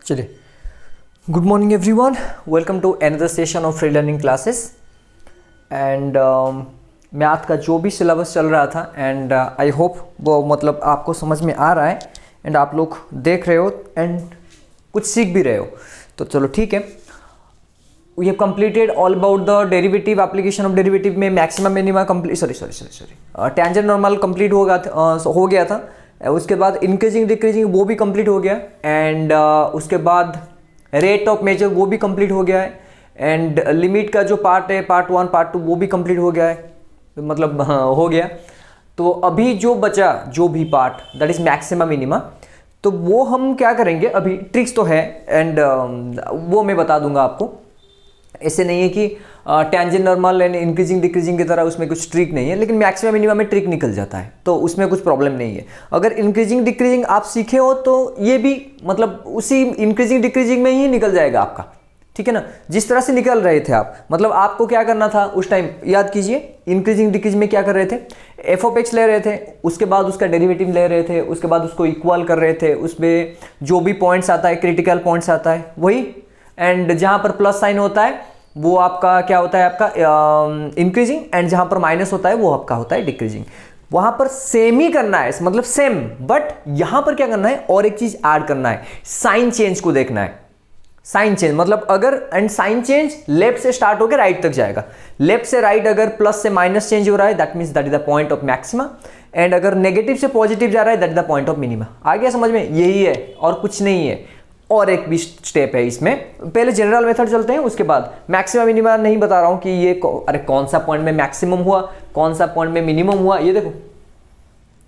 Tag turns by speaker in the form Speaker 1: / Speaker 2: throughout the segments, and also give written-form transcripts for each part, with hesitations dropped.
Speaker 1: चलिए, good morning everyone, welcome to another session of free learning classes. And math का जो भी syllabus चल रहा था एंड आई होप वो मतलब आपको समझ में आ रहा है एंड आप लोग देख रहे हो एंड कुछ सीख भी रहे हो। तो चलो ठीक है, we have completed all about the derivative, application of derivative में maximum minima complete sorry tangent normal complete हो गया था। उसके बाद इंक्रीजिंग डिक्रीजिंग वो भी कंप्लीट हो गया एंड उसके बाद रेट ऑफ मेजर वो भी कंप्लीट हो गया है एंड लिमिट का जो पार्ट है पार्ट 1 पार्ट 2 वो भी कंप्लीट हो गया है, मतलब हो गया। तो अभी जो बचा जो भी part that is maxima minima, तो वो हम क्या करेंगे, अभी ट्रिक्स तो है एंड वो मैं बता दूंगा आपको। ऐसे नहीं है कि tangent normal and increasing decreasing की तरह उसमें कुछ ट्रिक नहीं है, लेकिन मैक्सिमम मिनिमम में ट्रिक निकल जाता है तो उसमें कुछ प्रॉब्लम नहीं है। अगर इंक्रीजिंग डिक्रीजिंग आप सीखे हो तो ये भी मतलब उसी इंक्रीजिंग डिक्रीजिंग में ही निकल जाएगा आपका, ठीक है ना। जिस तरह से निकल रहे थे आप, मतलब आपको क्या करना था उस टाइम याद कीजिए। इंक्रीजिंग डिक्रीजिंग में क्या कर रहे थे, एफ ऑफ एक्स ले रहे थे, उसके बाद उसका डेरिवेटिव ले रहे थे, उसके बाद उसको इक्वल कर रहे थे, उसमें जो भी पॉइंट्स आता है क्रिटिकल पॉइंट्स आता है वही, एंड जहाँ पर प्लस साइन होता है वो आपका क्या होता है, आपका इंक्रीजिंग, एंड जहां पर माइनस होता है वो आपका होता है डिक्रीजिंग। वहां पर सेम ही करना है, मतलब सेम, बट यहां पर क्या करना है और एक चीज ऐड करना है, साइन चेंज को देखना है। साइन चेंज मतलब अगर, एंड साइन चेंज लेफ्ट से स्टार्ट होकर राइट तक जाएगा। लेफ्ट से राइट अगर प्लस से माइनस चेंज हो रहा है that means that is the point of maxima, and अगर नेगेटिव से पॉजिटिव जा रहा है that is the point of minima. आ गया समझ में, यही है और कुछ नहीं है। और एक भी स्टेप है इसमें, पहले जनरल मेथड चलते हैं, उसके बाद मैक्सिमम मिनिमम नहीं बता रहा हूं कि ये अरे कौन सा पॉइंट में मैक्सिमम हुआ कौन सा पॉइंट में मिनिमम हुआ, ये देखो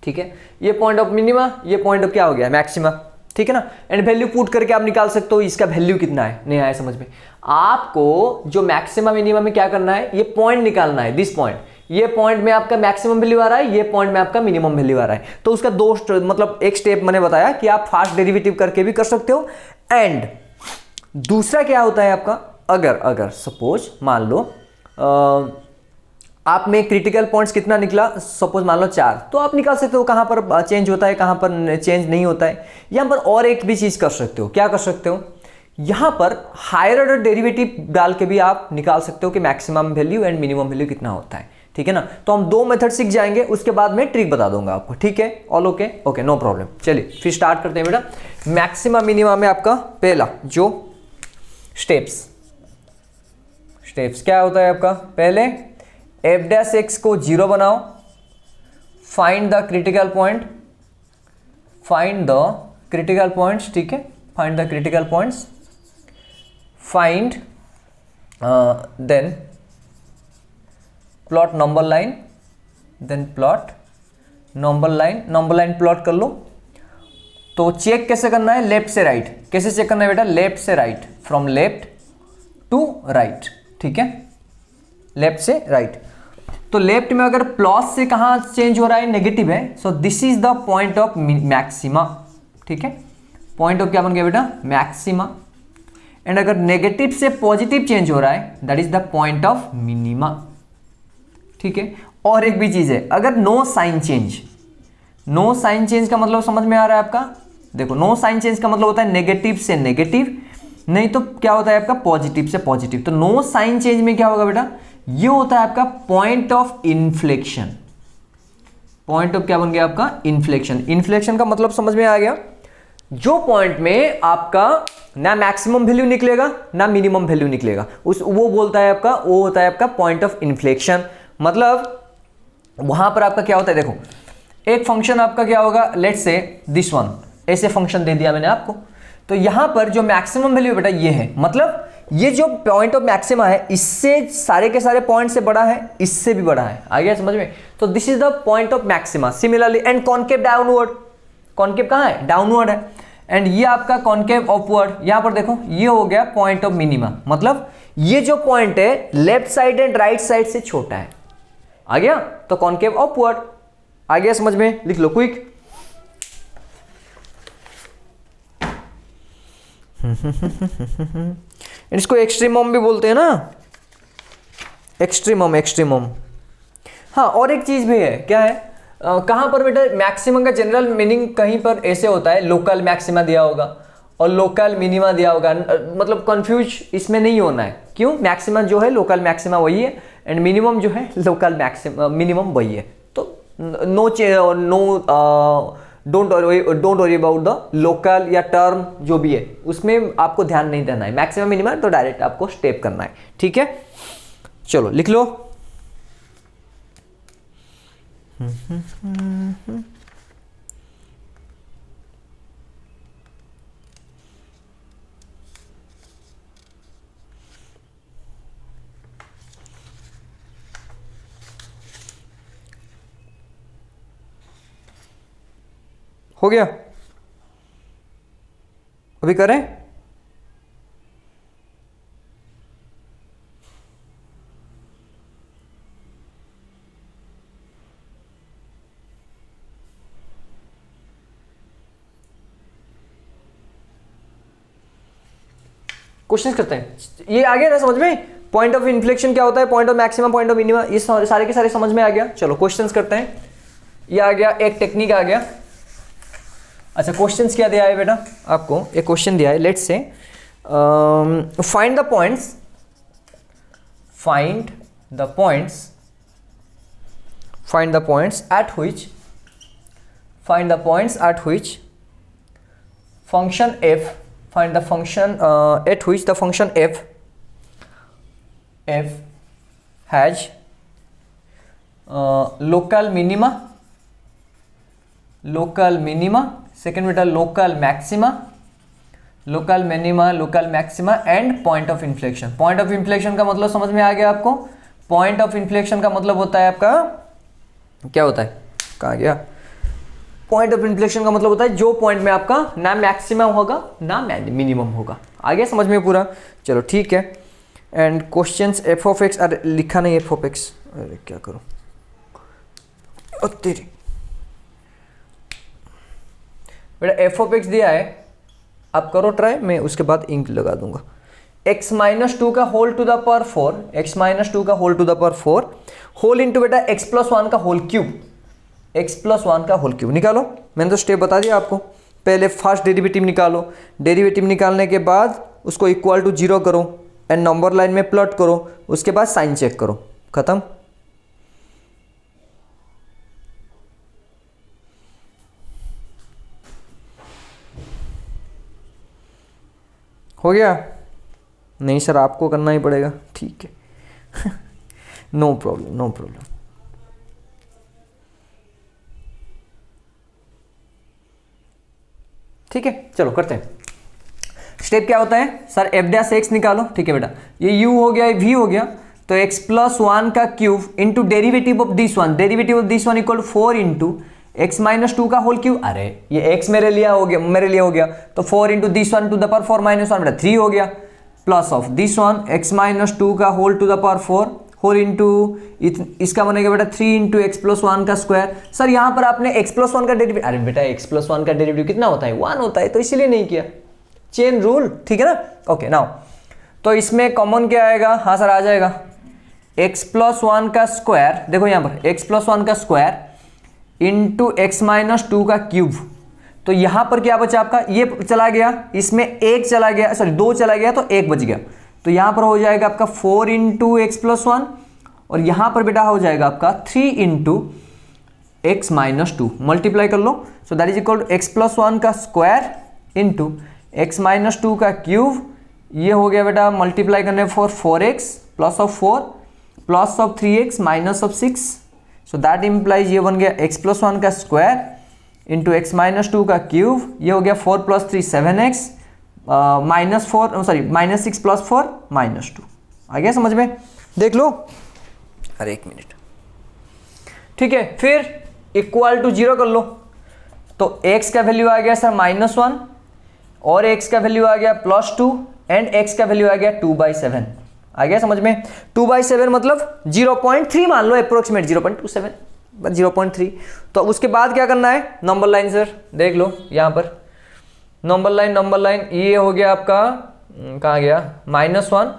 Speaker 1: ठीक है। ये पॉइंट ऑफ मिनिमा, ये पॉइंट ऑफ क्या हो गया मैक्सिमा, ठीक है ना। एंड वैल्यू पुट करके आप निकाल सकते हो इसका वैल्यू कितना है। नहीं आया समझ में, आपको जो मैक्सिमम मिनिमम में क्या करना है, ये पॉइंट निकालना है, दिस पॉइंट, ये पॉइंट में आपका मैक्सिमम वैल्यू आ रहा है, ये पॉइंट में आपका मिनिमम वैल्यू आ रहा है। तो उसका दो मतलब एक स्टेप मैंने बताया कि आप फास्ट डेरिवेटिव करके भी कर सकते हो, एंड दूसरा क्या होता है आपका, अगर सपोज मान लो आप में क्रिटिकल पॉइंट्स कितना निकला, सपोज मान लो 4, तो आप निकाल सकते हो कहां पर चेंज होता है कहां पर चेंज नहीं होता है। यहां पर और एक भी चीज कर सकते हो, क्या कर सकते हो, यहां पर हायर ऑर्डर डेरिवेटिव डाल के भी आप निकाल सकते हो कि maximum value and minimum value कितना होता है, ठीक है ना। तो हम दो मेथड सीख जाएंगे, उसके बाद में ट्रिक बता दूंगा आपको, ठीक है। All okay okay, no problem. चलिए फिर स्टार्ट करते हैं बेटा। मैक्सिमा मिनिमा में आपका पहला जो स्टेप्स क्या होता है आपका, पहले एफ डैश एक्स को 0 बनाओ, फाइंड द क्रिटिकल पॉइंट, ठीक है, find the critical points, find then plot number line, then plot number line plot कर लो। तो चेक कैसे करना है, लेफ्ट से राइट, कैसे चेक करना है बेटा, लेफ्ट से right, from left to right, ठीक है, लेफ्ट से राइट। तो लेफ्ट में अगर प्लस से कहां चेंज हो रहा है, नेगेटिव है, so this is the point of maxima, ठीक है, पॉइंट ऑफ क्या बन गया बेटा, मैक्सिमा। एंड अगर नेगेटिव से पॉजिटिव चेंज हो रहा है that is the point of minima, ठीक है। और एक भी चीज है, अगर नो साइन चेंज का मतलब समझ में आ रहा है आपका, देखो नो साइन चेंज का मतलब होता है नेगेटिव से नेगेटिव, नहीं तो क्या होता है आपका पॉजिटिव से पॉजिटिव। तो नो साइन चेंज में क्या होगा बेटा, ये होता है आपका point of inflection. Point of क्या बन गया आपका, इन्फ्लेक्शन। इन्फ्लेक्शन का मतलब समझ में आ गया, जो पॉइंट में आपका ना मैक्सिमम वैल्यू निकलेगा ना मिनिमम वैल्यू निकलेगा, वो बोलता है आपका, वो होता है आपका पॉइंट ऑफ इन्फ्लेक्शन। मतलब वहां पर आपका क्या होता है, देखो एक फंक्शन आपका क्या होगा, लेट्स से दिस वन, ऐसे फंक्शन दे दिया मैंने आपको, तो यहां पर जो मैक्सिमम वैल्यू बेटा ये है, मतलब ये जो पॉइंट ऑफ मैक्सिमा है इससे सारे के सारे पॉइंट से बड़ा है, इससे भी बड़ा है, आ गया समझ में। तो this is the point of maxima. Similarly and concave downward, concave कहां है, डाउनवर्ड है, एंड ये आपका कॉनकेव अपवर्ड, यहां पर देखो ये हो गया पॉइंट ऑफ मिनिमा, मतलब ये जो पॉइंट है left side and right side से छोटा है, आ गया, तो कॉनकेव अपवर्ड, आ गया समझ में, लिख लो क्विक। इसको एक्सट्रीमम भी बोलते हैं ना, एक्सट्रीमम। हाँ और एक चीज भी है, क्या है, कहां पर बेटा मैक्सिमम का जनरल मीनिंग कहीं पर ऐसे होता है, लोकल मैक्सिमा दिया होगा, और लोकल मिनिमा दिया होगा, मतलब कंफ्यूज इसमें नहीं होना है। क्यों? मैक्सिमम जो है लोकल मैक्सिमा वही है एंड मिनिमम जो है लोकल मैक्सिमम मिनिमम वही है। तो don't worry about the local या टर्म जो भी है उसमें आपको ध्यान नहीं देना है। मैक्सिमम मिनिमम तो डायरेक्ट आपको स्टेप करना है, ठीक है। चलो लिख लो। हो गया? अभी करें? क्वेश्चंस करते हैं। ये आ गया ना समझ में? पॉइंट ऑफ इन्फ्लेक्शन क्या होता है, point of maximum, point of minimum, ये सारे के सारे समझ में आ गया। चलो क्वेश्चंस करते हैं। ये आ गया, एक टेक्निक आ गया। अच्छा क्वेश्चंस क्या दिया है बेटा आपको? एक क्वेश्चन दिया है, let's say find the points, find the points, find the points at which, find the points at which function f, find the function at which the function f has local minima, local minima, second beta local maxima, local minima, local maxima and point of inflection। point of inflection का मतलब समझ में आ गया आपको? point of inflection का मतलब होता है आपका क्या होता है? कहाँ गया? पॉइंट ऑफ इन्फ्लेक्शन का मतलब होता है जो पॉइंट में आपका ना मैक्सिमम होगा ना मिनिमम होगा। आगे समझ में पूरा? चलो ठीक है। And questions F of x, अरे लिखा नहीं एफ ऑफ एक्स, अरे क्या करूं तेरी बेटा। एफ ऑफ एक्स दिया है, आप करो ट्राई, मैं उसके बाद इंक लगा दूंगा। x माइनस टू का whole to the power 4, x minus two का whole to the power 4 whole into बेटा x प्लस 1 का होल क्यूब, x प्लस 1 का होल क्यूब निकालो। मैंने तो स्टेप बता दिया आपको। पहले फर्स्ट डेरिवेटिव निकालो, डेरिवेटिव निकालने के बाद उसको इक्वल टू 0 करो एंड नंबर लाइन में प्लॉट करो, उसके बाद साइन चेक करो, खत्म। हो गया? नहीं सर आपको करना ही पड़ेगा, ठीक है। No problem, no problem. ठीक है चलो करते हैं। स्टेप क्या होता है सर? एफ डैश एक्स निकालो, ठीक है बेटा। ये u हो गया, ये v हो गया, तो x प्लस 1 का cube into derivative of this one, derivative of this one equal 4 into x minus 2 का होल क्यूब। अरे ये x मेरे लिए हो गया, मेरे लिए हो गया, तो 4 into this one to the power 4 minus 1 बेटा 3 हो गया, plus of this one x minus 2 का whole to the power 4 whole into इसका बनेगा बेटा 3 इंटू एक्स प्लस 1 का स्क्वायर। सर यहाँ पर आपने x प्लस 1 का डेरिवेटिव, अरे बेटा x प्लस 1 का डेरिवेटिव कितना होता है? 1 होता है, तो इसीलिए नहीं किया, चेन रूल, ठीक है ना। ओके नाउ तो इसमें कॉमन क्या आएगा? हाँ सर आ जाएगा x प्लस 1 का स्क्वायर, देखो यहाँ पर x प्लस 1 का स्क्वायर इंटू एक्स माइनस 2 का क्यूब। तो यहाँ पर क्या बचा आपका? ये चला गया, इसमें एक चला गया, सॉरी 2 चला गया तो 1 बच गया, तो यहाँ पर हो जाएगा आपका 4 इंटू एक्स प्लस 1 और यहाँ पर बेटा हो जाएगा आपका 3 इंटू एक्स माइनस 2, मल्टीप्लाई कर लो। So that is equal to x plus 1 का स्क्वायर इंटू एक्स माइनस 2 का क्यूब। ये हो गया बेटा मल्टीप्लाई करने for 4x plus of 4 plus of 3x minus of 6। So that implies ये बन गया x प्लस 1 का स्क्वायर इंटू एक्स माइनस 2 का क्यूब। ये हो गया 4 plus 3 7x minus 4 sorry minus 6 plus 4 minus 2। आ गया समझ में? देख लो, अरे एक मिनट, ठीक है। फिर इक्वल टू 0 कर लो, तो x का वैल्यू आ गया सर -1 और x का वैल्यू आ गया +2 एंड x का वैल्यू आ गया 2/7। आ गया समझ में? 2/7 मतलब 0.3 मान लो, अप्रोक्सीमेट 0.27 0.3। तो उसके बाद क्या करना है? नंबर लाइन सर देख लो यहाँ पर, नंबर लाइन ये हो गया आपका कहाँ गया? -1,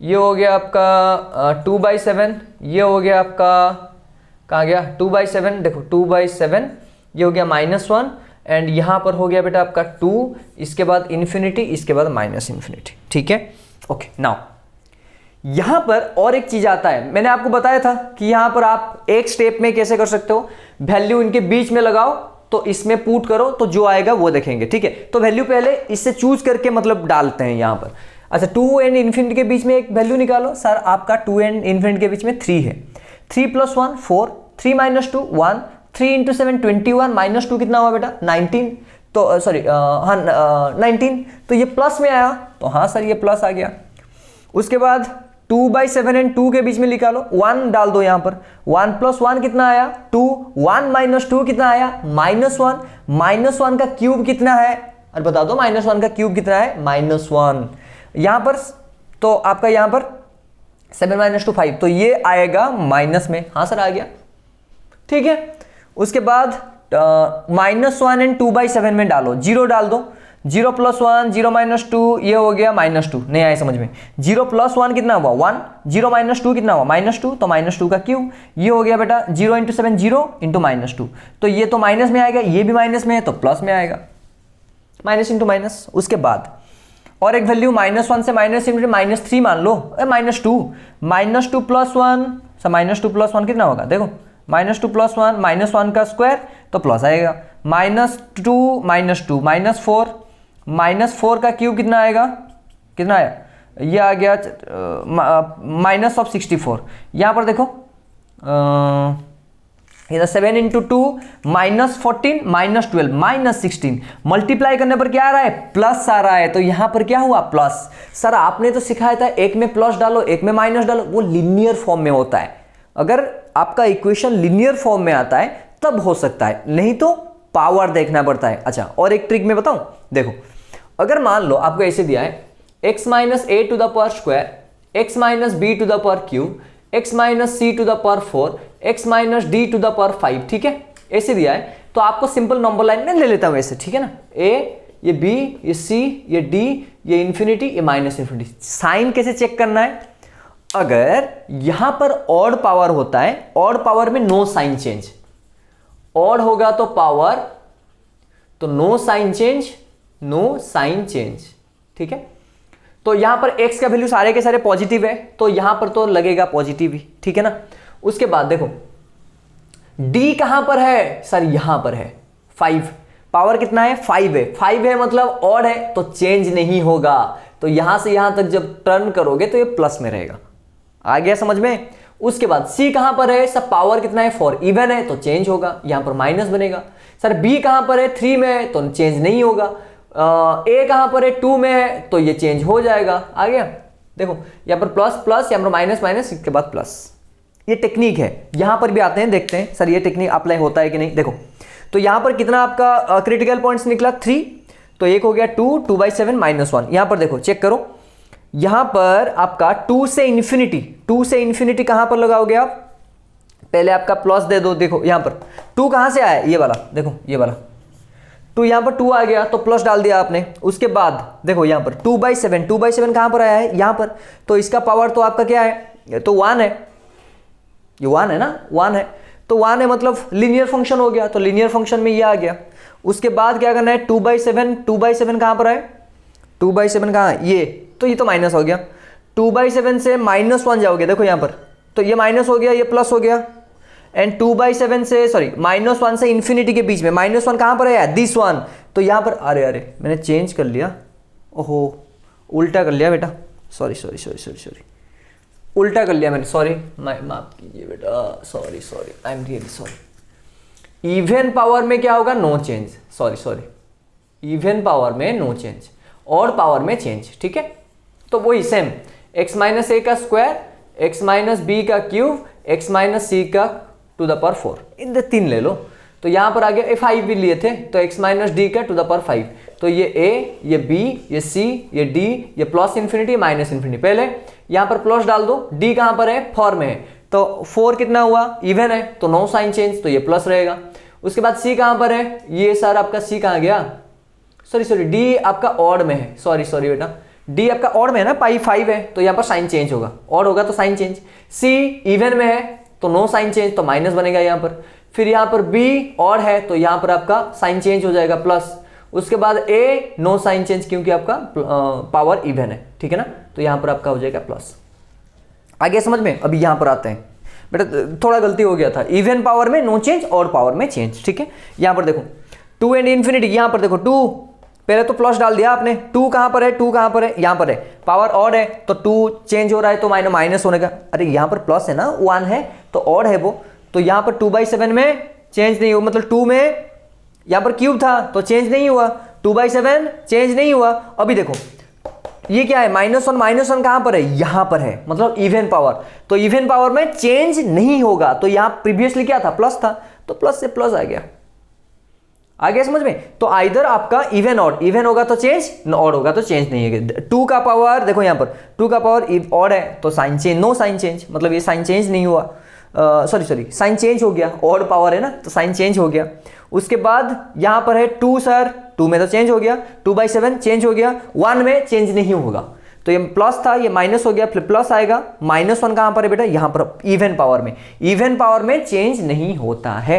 Speaker 1: ये हो गया आपका 2/7, ये हो गया आपका कहाँ गया? 2/7, देखो 2/7, ये हो गया -1 एंड यहाँ पर हो गया बेटा आपका 2, इसके बाद इन्फिनिटी, इसके बाद माइनस इन्फिनिटी, ठीक है। ओके, नाउ यहाँ पर और एक चीज आता है, मैंने आपको बताया था कि यहाँ पर आप एक स्टेप में कैसे कर सकते हो, वैल्यू इनके बीच में लगाओ, तो इसमें पुट करो तो जो आएगा वो देखेंगे, ठीक है। तो वैल्यू पहले इससे चूज करके मतलब डालते हैं यहाँ पर। अच्छा, 2 एंड इन्फिनिटी के बीच में एक वैल्यू निकालो। सर आपका 2 एंड इन्फिनिटी के बीच में 3 है, 3 + 1 4, 3 - 2 1, 3 × 7 21, -2 कितना हुआ बेटा 19, तो सॉरी हाँ 19, तो ये प्लस में आया, तो हाँ सर ये प्लस आ गया। उसके बाद 2/7 एंड 2 के बीच में निकालो, 1 डाल दो यहाँ पर, 1 + 1 कितना आया 2, 1 - 2 कितना आया -1, -1 का क्यूब कितना है, और बता दो -1 का क्यूब कितना है -1। यहाँ पर तो आपका यहाँ पर 7 - 2 5, तो ये आएगा माइनस में, हाँ सर आ गया, ठीक है। उसके बाद -1 एंड 2/7 में डालो, 0 डाल दो, 0 + 1 0 - 2 ये हो गया -2, नहीं आया समझ में। 0 + 1 कितना हुआ 1, 0 - 2 कितना हुआ -2, तो -2 का क्यूब, ये हो गया बेटा 0 × 7 0 × -2, तो ये तो माइनस में आएगा, ये भी माइनस में है तो प्लस में आएगा, माइनस इंटू माइनस। उसके बाद और एक वैल्यू -1 से -3 मान लो, -2, -2 + 1 सर -2 + 1 कितना होगा, देखो -2 + 1 -1 का स्क्वायर तो प्लस आएगा, -2 -2 -4 का क्यूब कितना आएगा, कितना आया, ये आ गया -64। यहाँ पर देखो इधर 7 × 2 -14 -12 -16, मल्टीप्लाई करने पर क्या आ रहा है प्लस आ रहा है, तो यहाँ पर क्या हुआ प्लस। सर आपने तो सिखाया था एक में प्लस डालो एक में माइनस डालो, वो लीनियर फॉर्म में होता है, अगर आपका इक्वेशन लीनियर फॉर्म में आता है तब हो सकता है, नहीं तो पावर देखना पड़ता है। अच्छा, और एक ट्रिक में बताऊं, देखो अगर मान लो आपको ऐसे दिया है x - a² x - b³ x - c⁴ x - d⁴, ठीक है, ऐसे दिया है, तो आपको सिंपल नंबर लाइन में ले लेता हूं ऐसे, ठीक है ना, a ये b ये c ये d ये इन्फिनिटी ये -इन्फिनिटी। साइन कैसे चेक करना है, अगर यहां पर ऑड पावर होता है, ऑड पावर में नो साइन चेंज, ऑड होगा तो पावर तो नो साइन चेंज, ठीक है। तो यहां पर x का वैल्यू सारे के सारे पॉजिटिव है, तो यहां पर तो लगेगा पॉजिटिव ही, ठीक है ना। उसके बाद देखो d कहां पर है, सर यहां पर है 5, पावर कितना है 5 है, 5 है मतलब ऑड है तो चेंज नहीं होगा, तो यहां से यहां तक जब टर्न करोगे तो ये प्लस में रहेगा, आ गया समझ में। उसके बाद c कहां पर है, सब पावर कितना है 4, इवन है तो चेंज होगा, यहां पर माइनस बनेगा। सर b कहां पर है 3 में है तो चेंज नहीं होगा, a कहां पर है 2 में है तो ये चेंज हो जाएगा, आ गया। देखो यहां पर प्लस प्लस, यहां पर माइनस माइनस, इसके बाद प्लस, ये टेक्निक है, यहां पर भी आते हैं, देखते हैं सर ये टेक्निक अप्लाई होता है कि नहीं। देखो तो यहां पर कितना आपका क्रिटिकल पॉइंट्स निकला 3, तो एक हो गया 2, 2/7 -1। यहां पर देखो चेक करो, यहां पर आपका 2 से इन्फिनिटी कहां पर लगाओगे आप, पहले आपका प्लस दे दो, देखो यहां पर 2 कहां से आया, ये वाला देखो, ये वाला 2 यहां पर 2 आ गया तो प्लस डाल दिया आपने। उसके बाद देखो यहां पर 2/7 कहां पर आया है, यहां पर, तो इसका पावर तो आपका क्या है, तो 1 है, ये 1 है ना, 1 है, तो 1 है मतलब लीनियर फंक्शन हो गया, तो लीनियर फंक्शन में ये आ गया। उसके बाद क्या करना है 2/7 कहां पर है, 2/7 कहां है, ये, तो ये तो माइनस हो गया, 2/7 से -1 जाओगे, देखो यहां पर, तो ये माइनस हो गया, ये प्लस हो गया, एंड 2/7 से सॉरी -1 से इन्फिनिटी के बीच में -1 कहां पर है, दिस 1, तो यहां पर अरे मैंने चेंज कर लिया, ओहो उल्टा कर लिया बेटा, सॉरी उल्टा कर लिया मैंने, सॉरी माफ कीजिए बेटा, sorry I am really sorry. Even power में क्या होगा, no change, sorry even power में नो चेंज, ऑड पावर में चेंज, ठीक है। तो वही सेम x - a का स्क्वायर, x - b का क्यूब, x - c का ⁴, इन 3 ले लो, तो यहां पर आ गया 5 भी लिए थे, तो x - d का ⁵, तो ये a ये b ये c ये d ये प्लस इन्फिनिटी माइनस इन्फिनिटी, पहले यहां पर प्लस डाल दो, d कहां पर है 4 में है, तो 4 कितना हुआ इवन है तो नो साइन चेंज, तो ये प्लस रहेगा। उसके बाद c कहां पर है, ये सर आपका c कहां गया, सॉरी d आपका ऑड में है, सॉरी बेटा, d आपका ऑड में है ना, पाई 5 है तो यहाँ पर साइन चेंज होगा, ऑड होगा तो साइन चेंज। c इवन में है तो नो साइन चेंज, तो माइनस बनेगा यहाँ पर। फिर यहाँ पर बी ऑड है तो यहाँ पर आपका साइन चेंज हो जाएगा प्लस, उसके बाद ए नो साइन चेंज क्योंकि आपका पावर इवन है, ठीक है ना, तो यहाँ पर आपका हो जाएगा प्लस। आगे समझ में? अभी यहाँ पर आते हैं बेटा, थोड़ा गलती हो गया था, इवन पावर में नो चेंज और पावर में चेंज, ठीक है। यहाँ पर देखो 2 एंड इन्फिनिटी, यहाँ पर देखो 2, पहले तो प्लस डाल दिया आपने, 2 कहाँ पर है, 2 कहाँ पर है, यहाँ पर है, पावर ऑड है तो 2 चेंज हो रहा है तो माइनस होने का, अरे यहाँ पर प्लस है ना, 1 है तो ऑड है वो, तो यहाँ पर 2/7 में चेंज नहीं हुआ, मतलब 2 में यहाँ पर क्यूब था तो चेंज नहीं हुआ, 2/7 चेंज नहीं हुआ। अभी देखो ये क्या है, -1 कहां पर है, यहां पर है, मतलब इवन पावर, तो इवन पावर में चेंज नहीं होगा, तो यहां प्रीवियसली क्या था, प्लस था, तो प्लस से प्लस आ गया समझ में। तो आइदर आपका इवन ऑड, इवन होगा तो चेंज, ऑड होगा तो चेंज नहीं है। 2 का पावर देखो यहाँ पर 2 का पावर ऑड है तो sign change, no sine change, मतलब ये साइन चेंज नहीं हुआ, सॉरी साइन चेंज हो गया, ऑड पावर है ना तो साइन चेंज हो गया। उसके बाद यहां पर है 2 सर, 2 में तो चेंज हो गया, 2/7 चेंज हो गया, 1 में चेंज नहीं होगा, तो ये प्लस था ये माइनस हो गया, फिर प्लस आएगा, -1 कहां पर है बेटा, यहां पर इवन पावर में, इवन पावर में चेंज नहीं होता है,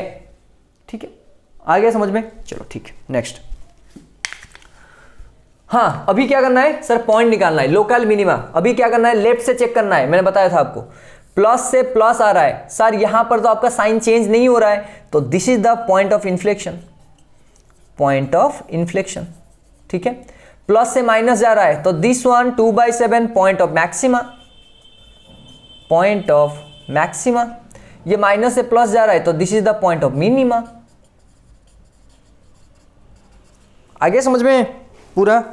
Speaker 1: ठीक है, आ गया समझ में। चलो ठीक है, नेक्स्ट। हाँ अभी क्या करना है सर, पॉइंट निकालना है, लोकल मिनिमा। अभी क्या करना है, लेफ्ट से चेक करना है, मैंने बताया था आपको, प्लस से प्लस आ रहा है सर, यहां पर तो आपका साइन चेंज नहीं हो रहा है, तो this is the point of inflection, point of inflection, ठीक है। प्लस से माइनस जा रहा है तो this one 2/7 point of maxima, point of maxima. ये माइनस से प्लस जा रहा है तो this is the point of minima. आगे समझ में पूरा।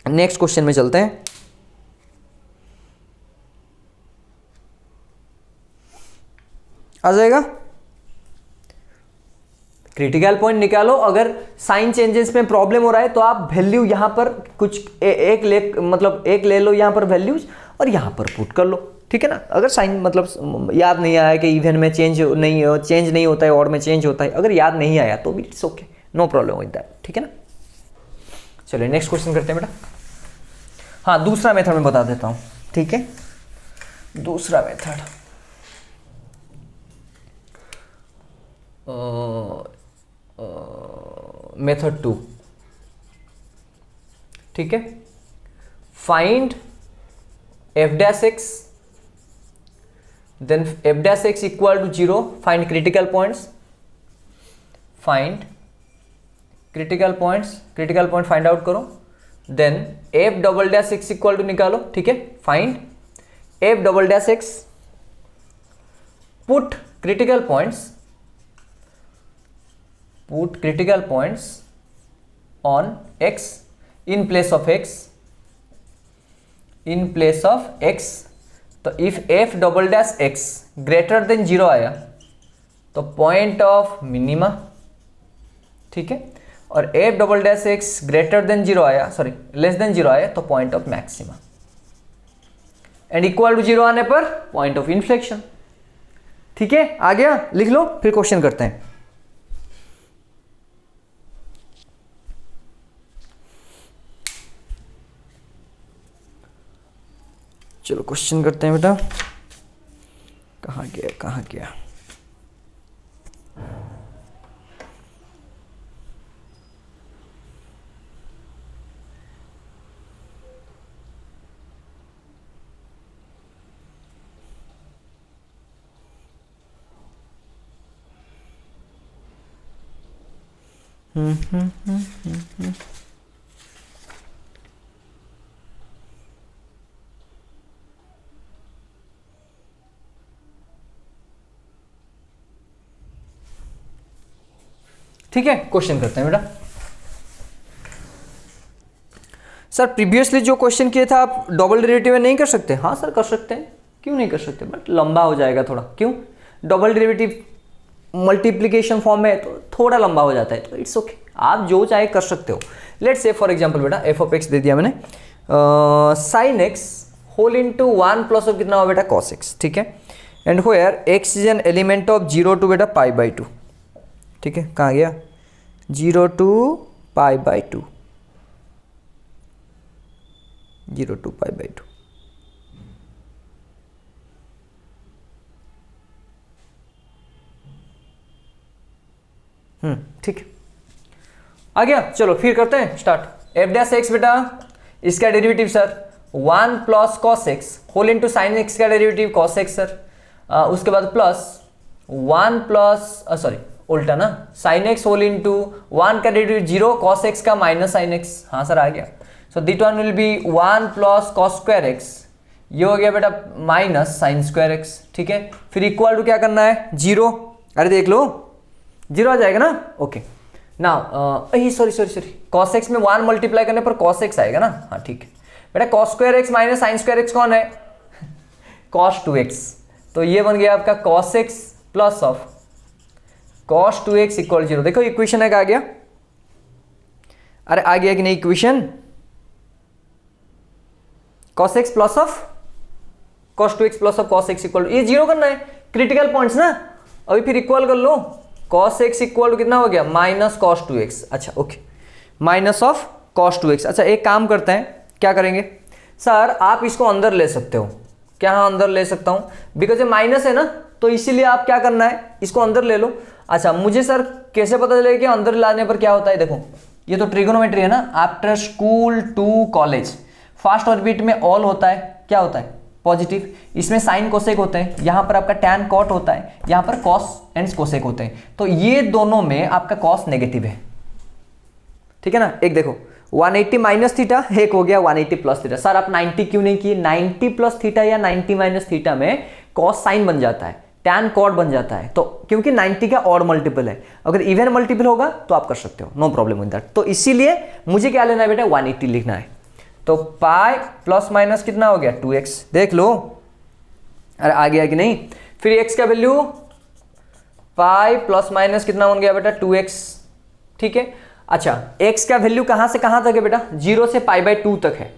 Speaker 1: नेक्स्ट क्वेश्चन में चलते हैं। आ जाएगा, क्रिटिकल पॉइंट निकालो। अगर साइन चेंजेस में प्रॉब्लम हो रहा है तो आप वैल्यू यहां पर कुछ एक ले लो यहां पर वैल्यूज और यहां पर पुट कर लो, ठीक है ना। अगर साइन मतलब याद नहीं आया कि इवन में चेंज नहीं होता है, ऑड में चेंज होता है, अगर याद नहीं आया तो भी it's okay, no problem with that, ठीक है ना। चलिए नेक्स्ट क्वेश्चन करते हैं बेटा। हाँ दूसरा मेथड में बता देता हूं, ठीक है, दूसरा मेथड मेथड 2, ठीक है। Find f'(x), then f'(x) equal to 0, find critical points, find critical point find out करो, देन f'(x) इक्वल टू निकालो, ठीक है। Find f'(x), put critical points on x in place of x, तो if f'(x) greater than 0 आया तो point of minima, ठीक है, और f'(x) ग्रेटर देन 0 आया, सॉरी लेस देन 0 आया तो point of maxima, and equal to 0 आने पर पॉइंट ऑफ इन्फ्लेक्शन, ठीक है। आ गया, लिख लो, फिर क्वेश्चन करते हैं। चलो क्वेश्चन करते हैं बेटा, कहाँ गया। ठीक है, क्वेश्चन करते हैं बेटा। सर प्रीवियसली जो क्वेश्चन किए था आप डबल डेरिवेटिव में नहीं कर सकते? हाँ सर कर सकते हैं, क्यों नहीं कर सकते, बट लंबा हो जाएगा थोड़ा। क्यों? डबल डेरिवेटिव मल्टीप्लिकेशन फॉर्म में तो थोड़ा लंबा हो जाता है, तो इट्स ओके, आप जो चाहे कर सकते हो। लेट्स से फॉर एग्जांपल बेटा f(x) दे दिया मैंने, sin x whole into 1 plus of कितना हो बेटा cos x, ठीक है। And where x is an element of 0 to बेटा π/2, ठीक है। कहाँ गया? 0 to π/2, 0 to π/2। ठीक है, आ गया। चलो फिर करते हैं स्टार्ट। एफ डैश एक्स बेटा, इसका derivative sir 1 plus cos x whole into sine x का डेरिवेटिव कॉस एक्स सर, उसके बाद प्लस 1 प्लस सॉरी उल्टा ना, साइन एक्स होल इंटू 1 का डेरिवेटिव 0 कॉस एक्स का माइनस साइन एक्स, हाँ सर आ गया। So that one will be 1 plus cos square x, ये हो गया बेटा माइनस साइन स्क्वायर एक्स, ठीक है। फिर इक्वल टू क्या करना है 0, अरे देख लो 0 आ जाएगा ना, okay. Now sorry cos x में 1 मल्टीप्लाई करने पर कॉस एक्स आएगा ना, हाँ ठीक है बेटा। Cos square x minus sine square x कौन है, कॉस 2x, तो ये बन गया आपका cos x plus of cos 2x equal 0। देखो इक्वेशन है क्या आ गया, अरे आ गया कि नहीं equation, cos x plus of cos 2x plus of cos x equal, ये 0 करना है, क्रिटिकल पॉइंट्स ना। अभी फिर इक्वल कर लो, कॉस एक्स इक्वल टू कितना हो गया माइनस कॉस 2x, अच्छा okay, minus of cos 2x। अच्छा एक काम करते हैं, क्या करेंगे सर, आप इसको अंदर ले सकते हो क्या, हाँ अंदर ले सकता हूँ, बिकॉज ये माइनस है ना, तो इसीलिए आप क्या करना है इसको अंदर ले लो। अच्छा मुझे सर कैसे पता चलेगा कि अंदर लाने पर क्या होता है, देखो ये तो ट्रिगोनोमेट्री है ना, after school to college first orbit में ऑल होता है, क्या होता है पॉजिटिव, इसमें साइन कोसेक होते हैं, यहाँ पर आपका टैन कॉट होता है, यहाँ पर कॉस एंड कोसेक होते हैं, तो ये दोनों में आपका कॉस नेगेटिव है, ठीक है ना। एक देखो 180 माइनस थीटा, एक हो गया 180 प्लस थीटा। सर आप 90 क्यों नहीं किए, 90 प्लस थीटा या 90 माइनस थीटा में कॉस साइन बन जाता है, टैन कॉट बन जाता है, तो क्योंकि 90 का ऑड मल्टीपल है, अगर इवन मल्टीपल होगा तो आप कर सकते हो, नो प्रॉब्लम विद दैट। तो इसीलिए मुझे क्या लेना है बेटा 180 लिखना है, तो पाई प्लस माइनस कितना हो गया 2x, देख लो अरे आ गया कि नहीं। फिर x का वैल्यू पाई प्लस माइनस कितना बन गया बेटा 2x, ठीक है। अच्छा x का वैल्यू कहां से कहां तक है बेटा, 0 से π/2 तक है,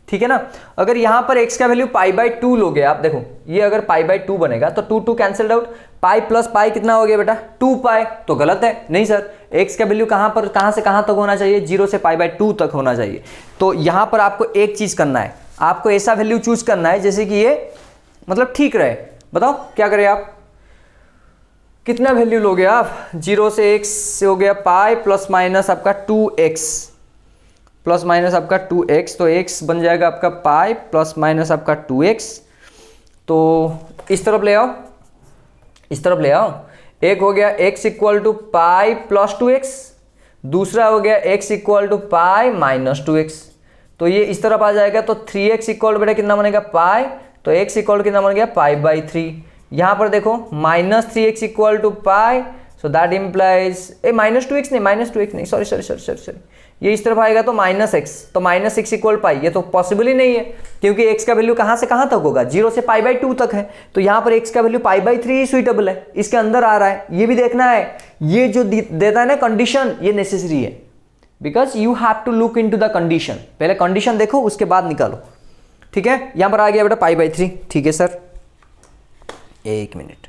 Speaker 1: ठीक है ना। अगर यहां पर x का वैल्यू π/2 लोगे आप, देखो ये अगर π/2 बनेगा तो 2 2 cancelled out, pi plus pi कितना हो गया बेटा 2π, तो गलत है, नहीं सर x का वैल्यू कहां से कहां तक होना चाहिए, 0 से π/2 तक होना चाहिए। तो यहां पर आपको एक चीज करना है, आपको ऐसा वैल्यू चूज करना है जैसे कि ये मतलब ठीक रहे। बताओ क्या करें आप, कितना वैल्यू लोगे आप, 0 से x से हो गया पाई प्लस माइनस आपका 2x, प्लस माइनस आपका 2x, तो x बन जाएगा आपका पाई प्लस माइनस आपका 2x, तो इस तरफ ले आओ, इस तरफ ले आओ। एक हो गया x equal to pi plus 2x, दूसरा हो गया x equal to pi minus 2x, तो ये इस तरफ आ जाएगा, तो 3x इक्वल बेटा कितना बनेगा पाई, तो x इक्वल कितना बन गया π/3। यहाँ पर देखो minus 3x equal to pi, so that implies minus 2x नहीं, सॉरी ये इस तरफ आएगा तो माइनस x, तो माइनस x इक्वल पाई, ये तो पॉसिबल ही नहीं है क्योंकि x का वैल्यू कहाँ से कहाँ तक होगा, 0 से π/2 तक है, तो यहाँ पर x का वैल्यू π/3 ही सुइटेबल है, इसके अंदर आ रहा है, ये भी देखना है। ये जो देता है ना कंडीशन, ये नेसेसरी है, because you have to look into the condition, पहले कंडीशन देखो उसके बाद निकालो, ठीक है। यहां पर आ गया बेटा π/3, ठीक है सर, एक मिनट,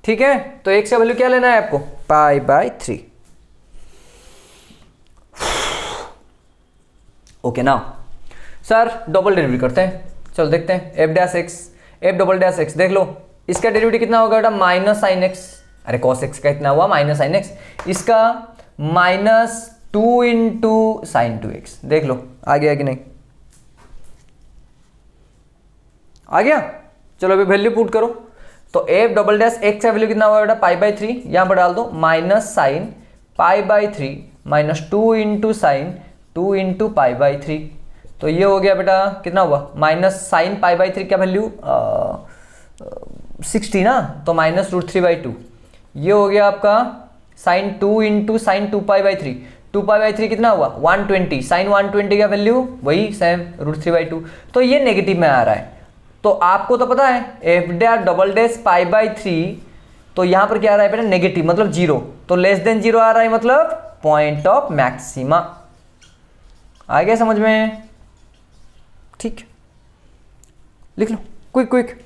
Speaker 1: ठीक है। तो x का वैल्यू क्या लेना है आपको π/3, okay. Now sir double derivative करते हैं, चलो देखते हैं f dash x, f double dash x, देख लो इसका डेरिवेटिव कितना होगा बेटा माइनस साइन एक्स, अरे कॉस एक्स का इतना हुआ माइनस साइन एक्स, इसका माइनस 2 इंटू साइन 2x, देख लो आ गया कि नहीं, आ गया। चलो अभी वैल्यू पुट करो, तो f डबल डैश एक्स का वैल्यू कितना हुआ बेटा π/3, यहां पर डाल दो minus sine π/3 minus 2 into sine 2 into π/3, तो ये हो गया बेटा कितना हुआ माइनस साइन π/3 का वैल्यू 60 ना, तो माइनस √3/2, ये हो गया आपका साइन 2 इंटू साइन 2π/3, 2π/3 कितना हुआ 120, साइन 120 का वैल्यू वही सेम √3/2, तो ये नेगेटिव में आ रहा है। तो आपको तो पता है f डबल डैश π/3, तो यहां पर क्या आ रहा है बेटा नेगेटिव मतलब 0, तो लेस देन 0 आ रहा है मतलब पॉइंट ऑफ मैक्सिमा, आ गया समझ में, ठीक, लिख लो क्विक क्विक।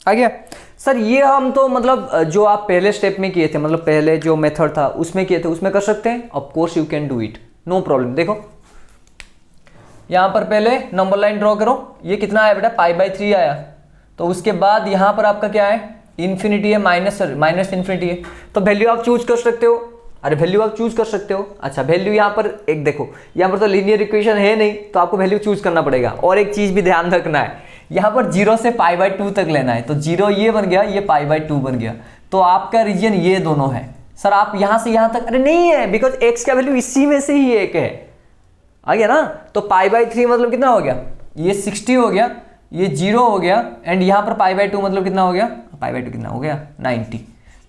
Speaker 1: आ गया सर। ये हम तो मतलब जो आप पहले स्टेप में किए थे, मतलब पहले जो मेथड था उसमें किए थे, उसमें कर सकते हैं। Of course you can do it, no problem. देखो यहां पर पहले नंबर लाइन ड्रॉ करो। ये कितना आया बेटा, π/3 आया। तो उसके बाद यहां पर आपका क्या है, इन्फिनिटी है, माइनस इन्फिनिटी है। तो वैल्यू आप चूज कर सकते हो। अरे वैल्यू आप चूज कर सकते हो। अच्छा वैल्यू यहाँ पर एक देखो, यहाँ पर तो लीनियर इक्वेशन है नहीं, तो आपको वैल्यू चूज करना पड़ेगा। और एक चीज भी ध्यान रखना है, यहाँ पर 0 से π/2 तक लेना है। तो 0 ये बन गया, ये π/2 बन गया। तो आपका रीजन ये दोनों है। सर आप यहाँ से यहाँ तक, अरे नहीं है, बिकॉज x का वैल्यू इसी में से ही एक है। आ गया ना। तो π/3 मतलब कितना हो गया, ये 60 हो गया, ये 0 हो गया, एंड यहाँ पर π/2 मतलब कितना हो गया, π/2 कितना हो गया, 90।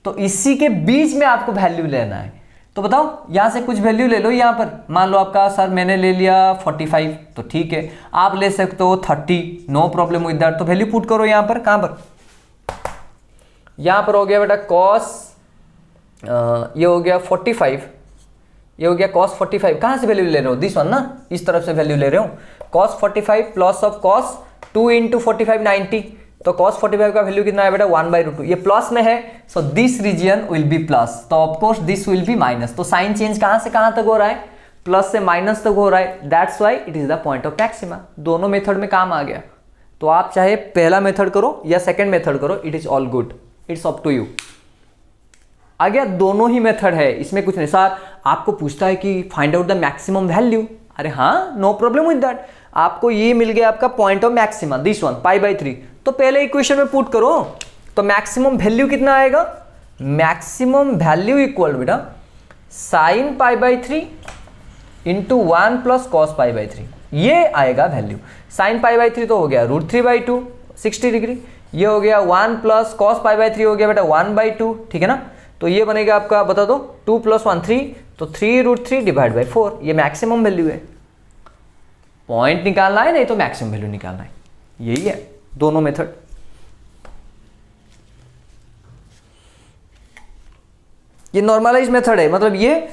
Speaker 1: तो इसी के बीच में आपको वैल्यू लेना है। तो बताओ यहां से कुछ वैल्यू ले लो। यहां पर मान लो आपका, सर मैंने ले लिया 45, तो ठीक है, आप ले सकते हो 30, नो प्रॉब्लम विद दैट। तो वैल्यू पुट करो यहां पर। कहां पर, यहां पर हो गया बेटा कॉस, ये हो गया 45, ये हो गया कॉस 45। कहां से वैल्यू ले रहे हो, दिस वन ना, इस तरफ से वैल्यू ले रहे हो। Cos 45 plus of cos 2 into 45 90। तो cos 45 का वैल्यू कितना है बेटा, 1/√2। ये प्लस में है, so this region will be plus, तो of course this will be minus. तो साइन चेंज कहां से कहां तक हो रहा है, प्लस से माइनस तक हो रहा है। That's why it is the point of maxima. दोनों मेथड में काम आ गया। तो आप चाहे पहला मेथड करो या सेकेंड मेथड करो, it is all good, it's up to you. आ गया, दोनों ही मेथड है, इसमें कुछ नहीं। सर आपको पूछता है कि find out the maximum value, अरे हाँ नो प्रॉब्लम विद दैट। आपको ये मिल गया आपका point of maxima, this one π/3। तो पहले इक्वेशन में पुट करो, तो मैक्सिमम वैल्यू कितना आएगा, मैक्सिमम वैल्यू इक्वल बेटा साइन π/3 इंटू 1 प्लस कॉस π/3, ये आएगा वैल्यू। साइन π/3 तो हो गया √3/2 60 डिग्री, ये हो गया 1 प्लस कॉस π/3 हो गया बेटा 1/2, ठीक है ना। तो ये बनेगा आपका, बता दो, 2 + 1 3, तो 3√3 डिवाइड 4, ये मैक्सिमम वैल्यू है। पॉइंट निकालना है, नहीं तो मैक्सिमम वैल्यू निकालना है, यही है दोनों मेथड। ये नॉर्मलाइज मेथड है, मतलब ये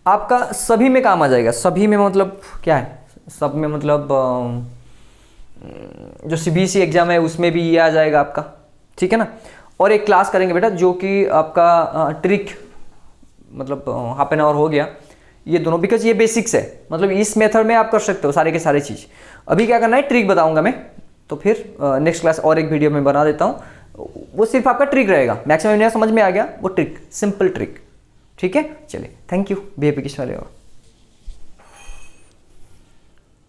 Speaker 1: आपका सभी में काम आ जाएगा। सभी में मतलब क्या है, सब में मतलब जो CBSE एग्जाम है उसमें भी ये आ जाएगा आपका, ठीक है ना। और एक क्लास करेंगे बेटा जो कि आपका ट्रिक, मतलब हाफ एन आवर हो गया ये दोनों, बिकॉज ये बेसिक्स है, मतलब इस मेथड में आप कर सकते हो सारे के सारे चीज़। अभी क्या करना है, ट्रिक बताऊंगा मैं, तो फिर नेक्स्ट क्लास और एक वीडियो में बना देता हूँ, वो सिर्फ आपका ट्रिक रहेगा। मैक्सिमम समझ में आ गया, वो ट्रिक, सिंपल ट्रिक, ठीक है। चलिए, थैंक यू, BAP किस वाले और